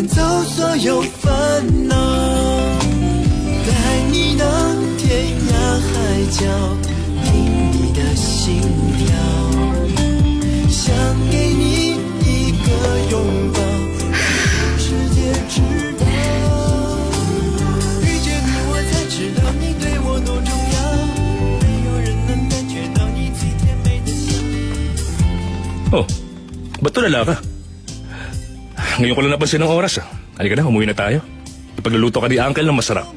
走所有烦恼，带你到天涯海角，听你的心跳，想给你一个拥抱，让世界知道，遇见你我才知道你对我多重要，没有人能感觉到你最甜美的笑。Oh, ba't tulala ka? Ngayon ko lang napansin ng oras. Halika na, umuwi na tayo. Ipagluluto ka ni Uncle ng masarap.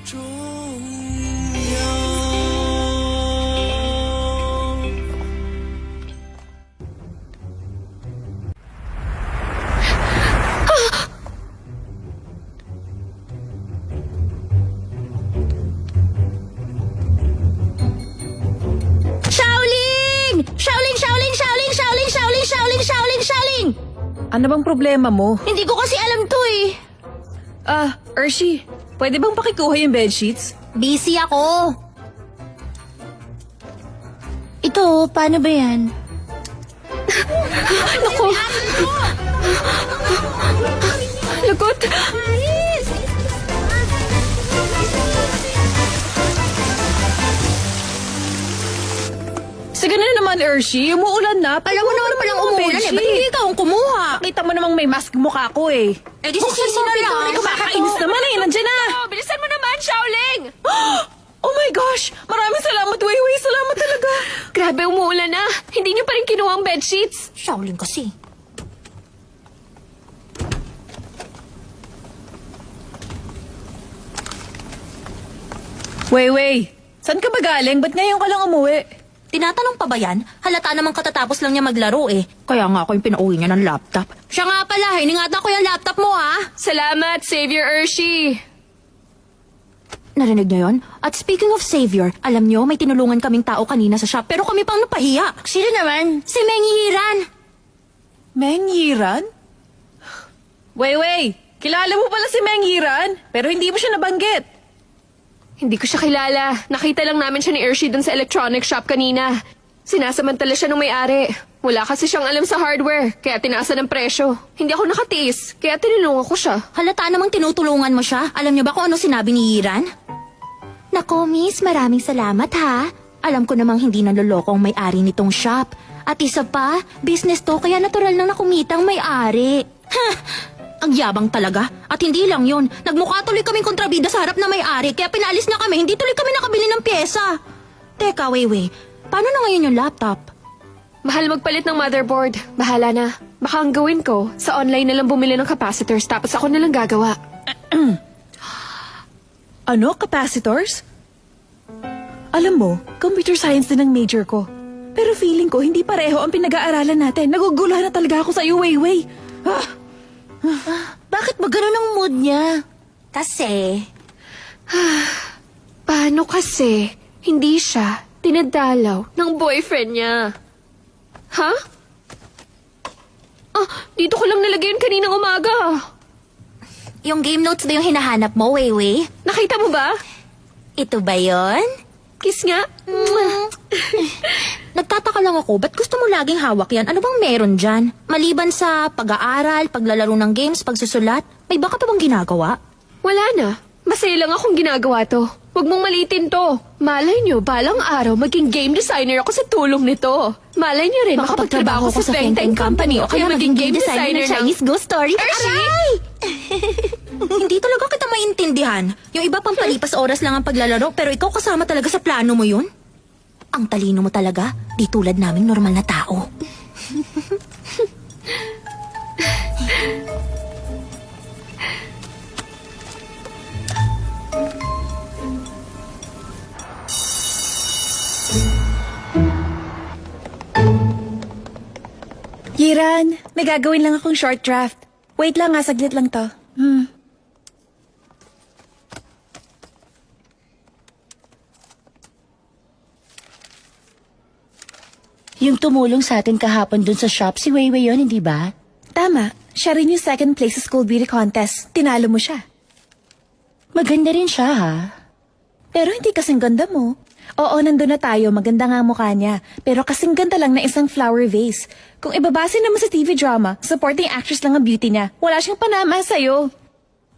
重要。Shaoling! Shaoling! Shaoling! Shaoling! Shaoling! Shaoling! Shaoling! Shaoling! Shaoling! Ano bang problema mo? Hindi ko kasi alam to eh. Hershey, pwede bang pakikuha yung bedsheets? Busy ako. Ito, paano ba yan? Naku. Lagot! Sige na naman, Hershey. Umuulan na. Alam mo naman palang umuulan eh. Ba't hindi ikaw ang kumuha? Kita mo namang may mask mukha ko eh. Eh di sisisi na lang. Kumakainis naman eh. Nandiyan na. Bilisan mo naman, Shaoling! Oh my gosh! Maraming salamat, Weiwei. Salamat talaga. Grabe, umuulan na. Hindi niyo pa rin kinuha ang bedsheets. Shaoling kasi. Weiwei, saan ka ba galing? Ba't ngayon ka lang umuwi? Tinatanong pa ba yan? Halata namang katatapos lang niya maglaro eh. Kaya nga ako yung pinauwi niya ng laptop. Siya nga pala, hiningatan ko yung laptop mo ha. Salamat, Savior Hershey. Narinig niyo yun? At speaking of savior, alam niyo may tinulungan kaming tao kanina sa shop pero kami pang napahiya. Sino naman? Si Meng Yiran. Meng Yiran? Weiwei, kilala mo pala si Meng Yiran, pero hindi mo siya nabanggit. Hindi ko siya kilala. Nakita lang namin siya ni Hershey dun sa electronic shop kanina. Sinasamantala siya nung may-ari. Wala kasi siyang alam sa hardware, kaya tinaasa ng presyo. Hindi ako nakatiis, kaya tinulungan ko siya. Halata namang tinutulungan mo siya. Alam niyo ba kung ano sinabi ni Yiran? Nako, miss, maraming salamat ha. Alam ko namang hindi naloloko ang may-ari nitong shop. At isa pa, business to kaya natural na nakumita ang may-ari. Ha! Ang yabang talaga. At hindi lang yun. Nagmukha tuloy kaming kontrabida sa harap na may-ari kaya pinalis niya kami. Hindi tuloy kami nakabili ng pyesa. Teka, Weiwei. Paano na ngayon yung laptop? Mahal magpalit ng motherboard. Bahala na. Baka ang gawin ko, sa online na lang bumili ng capacitors tapos ako na lang gagawa. Ano? Capacitors? Alam mo, computer science din ang major ko. Pero feeling ko hindi pareho ang pinag-aaralan natin. Naguguluhan na talaga ako sa iyo, Weiwei. Bakit ba ganun ang mood niya? Kasi... Paano kasi hindi siya tinadalaw ng boyfriend niya? Ha? Dito ko lang nilagay yun kaninang umaga. Yung game notes ba yung hinahanap mo, Weiwei? Nakita mo ba? Ito ba yon? Kiss nga. Nagtataka lang ako, ba't gusto mo laging hawak yan? Ano bang meron dyan? Maliban sa pag-aaral, paglalaro ng games, pagsusulat, may baka pa bang ginagawa? Wala na. Masaya lang akong ginagawa to. Huwag mong malitin to. Malay nyo, balang araw maging game designer ako sa tulong nito. Malay nyo rin, makapagtrabaho ko sa Feng Teng Company o kaya maging game designer ng Chinese Ghost Story. Aray! Hindi talaga kita maintindihan. Yung iba pang palipas oras lang ang paglalaro pero ikaw kasama talaga sa plano mo yun? Ang talino mo talaga, di tulad naming normal na tao. Yiran, may gagawin lang akong short draft. Wait lang nga, saglit lang to. Yung tumulong sa atin kahapon dun sa shop, si Weiwei yun, hindi ba? Tama, siya rin yung second place sa school beauty contest. Tinalo mo siya. Maganda rin siya, ha? Pero hindi kasing ganda mo. Oo, nandun na tayo. Maganda nga ang mukha niya. Pero kasing ganda lang na isang flower vase. Kung ibabase naman sa TV drama, supporting actress lang ang beauty niya. Wala siyang panama sa'yo.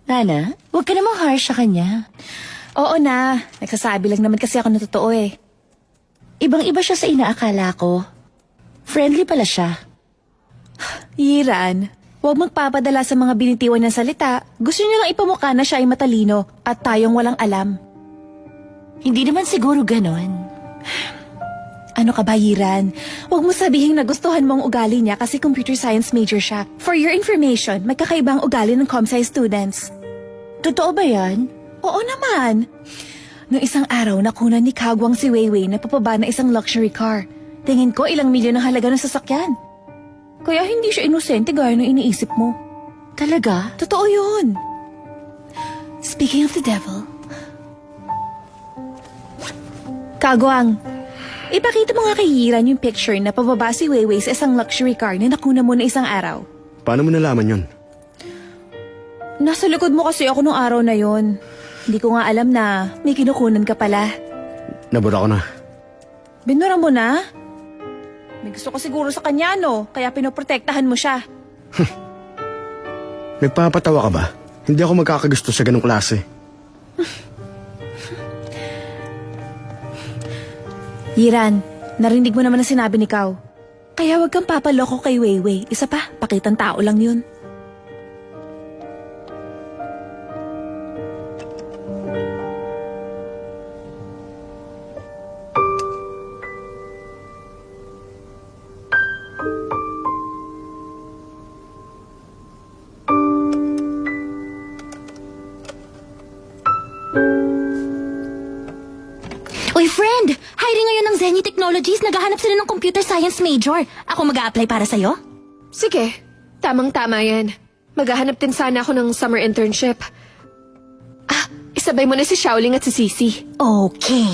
Nana, huwag ka namang harsh sa kanya. Oo na. Nagsasabi lang naman kasi ako na totoo eh. Ibang-iba siya sa inaakala ko. Friendly pala siya. Yiran, huwag magpapadala sa mga binitiwan ng salita. Gusto niya lang ipamukha na siya ay matalino at tayong walang alam. Hindi naman siguro ganon. Ano ka ba, Yiran? Huwag mo sabihin na gustuhan mo ang ugali niya kasi computer science major siya. For your information, magkakaibang ugali ng ComSci students. Totoo ba yan? Oo naman. Noong isang araw, nakunan ni Kagwang si Weiwei na papaba na isang luxury car. Tingin ko ilang milyon ang halaga ng sasakyan. Kaya hindi siya inosente gaya ng iniisip mo. Talaga? Totoo yun. Speaking of the devil, Kagwang, ipakita mo nga kay Yiran yung picture na pababa si Weiwei sa isang luxury car na nakuna mo na isang araw. Paano mo nalaman yun? Nasa likod mo kasi ako nung araw na yon. Hindi ko nga alam na may kinukunan ka pala. Nabura ko na. Binura mo na? May gusto ko siguro sa kanya, no? Kaya pinoprotektahan mo siya. Nagpapatawa ka ba? Hindi ako magkakagusto sa ganong klase. Yiran, narinig mo naman ang sinabi ni Kao. Kaya wag kang papaloko kay Weiwei. Isa pa, pakitang tao lang yun. Uy, friend! Hiring ngayon ng Zenny Technologies. Naghahanap sila ng computer science major. Ako mag-a-apply para sa'yo? Sige, tamang-tama yan. Maghahanap din sana ako ng summer internship. Isabay mo na si Xiaoling at si Sisi. Okay.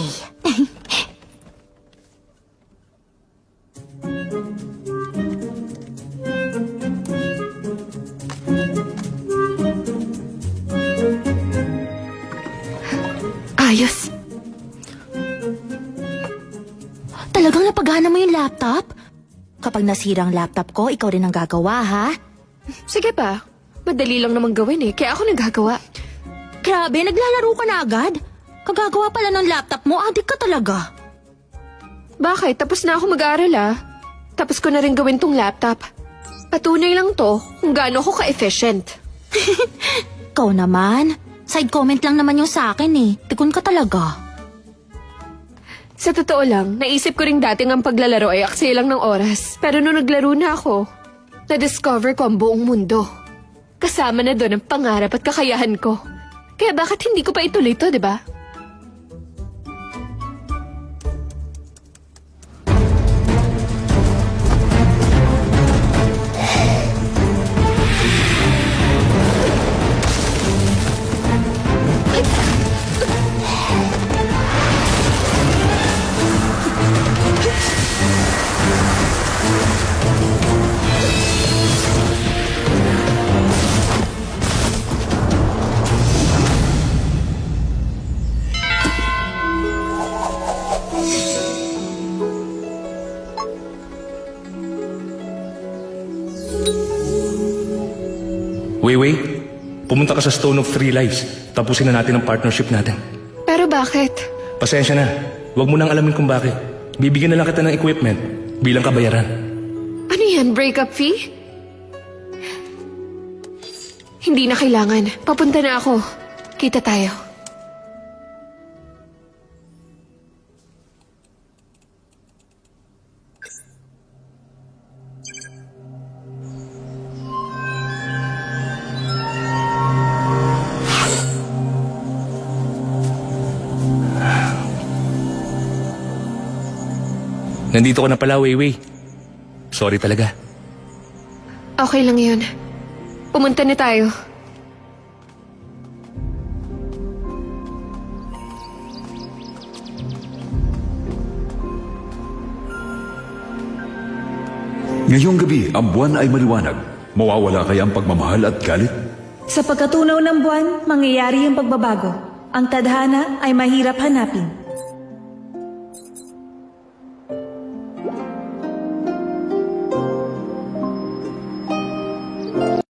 Ayos. Talagang napagana mo yung laptop? Kapag nasira ang laptop ko, ikaw rin ang gagawa, ha? Sige pa. Madali lang naman gawin eh, kaya ako nagagawa. Grabe, naglalaro ka na agad? Kagagawa pala ng laptop mo, adik ka talaga. Bakit? Tapos na ako mag-aaral ah. Tapos ko na rin gawin tong laptop. Patunay lang to kung gaano ako ka-efficient. Ikaw naman. Side comment lang naman yung sa akin eh. Tikon ka talaga. Sa totoo lang, naisip ko ring dating ang paglalaro ay aksaya lang ng oras. Pero nung naglaro na ako, na-discover ko ang buong mundo. Kasama na doon ang pangarap at kakayahan ko. Kaya bakit hindi ko pa ituloy to, di ba? Weiwei, pumunta ka sa Stone of Three Lives. Tapusin na natin ang partnership natin. Pero bakit? Pasensya na. Huwag mo nang alamin kung bakit. Bibigyan na lang kita ng equipment bilang kabayaran. Ano yan, breakup fee? Hindi na kailangan. Papunta na ako. Kita tayo. Nandito ka na pala, Weiwei. Sorry talaga. Okay lang yun. Pumunta na tayo. Ngayong gabi, ang buwan ay maliwanag. Mawawala kaya ang pagmamahal at galit? Sa pagkatunaw ng buwan, mangyayari ang pagbabago. Ang tadhana ay mahirap hanapin.